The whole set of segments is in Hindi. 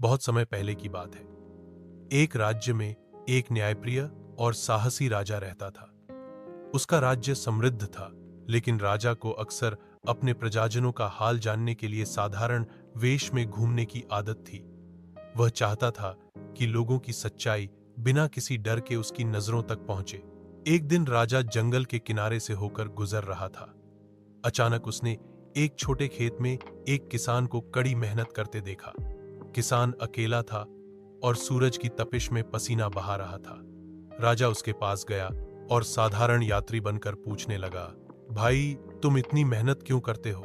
बहुत समय पहले की बात है। एक राज्य में एक न्यायप्रिय और साहसी राजा रहता था। उसका राज्य समृद्ध था, लेकिन राजा को अक्सर अपने प्रजाजनों का हाल जानने के लिए साधारण वेश में घूमने की आदत थी। वह चाहता था कि लोगों की सच्चाई बिना किसी डर के उसकी नजरों तक पहुंचे। एक दिन राजा जंगल के किनारे से होकर गुजर रहा था। अचानक उसने एक छोटे खेत में एक किसान को कड़ी मेहनत करते देखा। किसान अकेला था और सूरज की तपिश में पसीना बहा रहा था। राजा उसके पास गया और साधारण यात्री बनकर पूछने लगा, भाई, तुम इतनी मेहनत क्यों करते हो?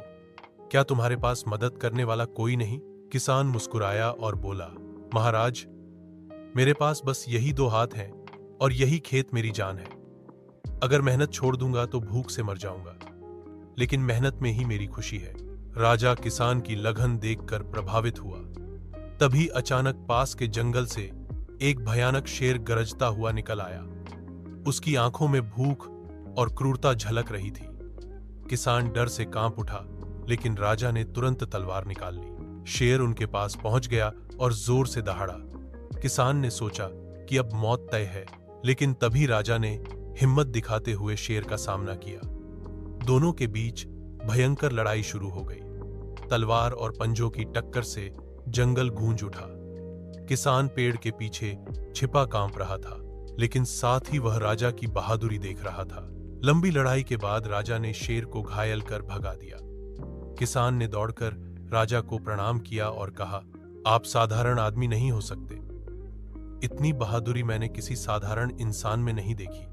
क्या तुम्हारे पास मदद करने वाला कोई नहीं? किसान मुस्कुराया और बोला, महाराज, मेरे पास बस यही 2 हाथ हैं और यही खेत मेरी जान है। अगर मेहनत छोड़ दूंगा तो भूख से मर जाऊंगा, लेकिन मेहनत में ही मेरी खुशी है। राजा किसान की लगन देखकर प्रभावित हुआ। तभी अचानक पास के जंगल से एक भयानक शेर गरजता हुआ निकल आया। उसकी आंखों में भूख और क्रूरता झलक रही थी। किसान डर से कांप उठा, लेकिन राजा ने तुरंत तलवार निकाल ली। शेर उनके पास पहुंच गया और जोर से दहाड़ा। किसान ने सोचा कि अब मौत तय है, लेकिन तभी राजा ने हिम्मत दिखाते हुए शेर का सामना किया। दोनों के बीच भयंकर लड़ाई शुरू हो गई। तलवार और पंजों की टक्कर से जंगल गूंज उठा। किसान पेड़ के पीछे छिपा कांप रहा था, लेकिन साथ ही वह राजा की बहादुरी देख रहा था। लंबी लड़ाई के बाद राजा ने शेर को घायल कर भगा दिया। किसान ने दौड़कर राजा को प्रणाम किया और कहा, आप साधारण आदमी नहीं हो सकते। इतनी बहादुरी मैंने किसी साधारण इंसान में नहीं देखी।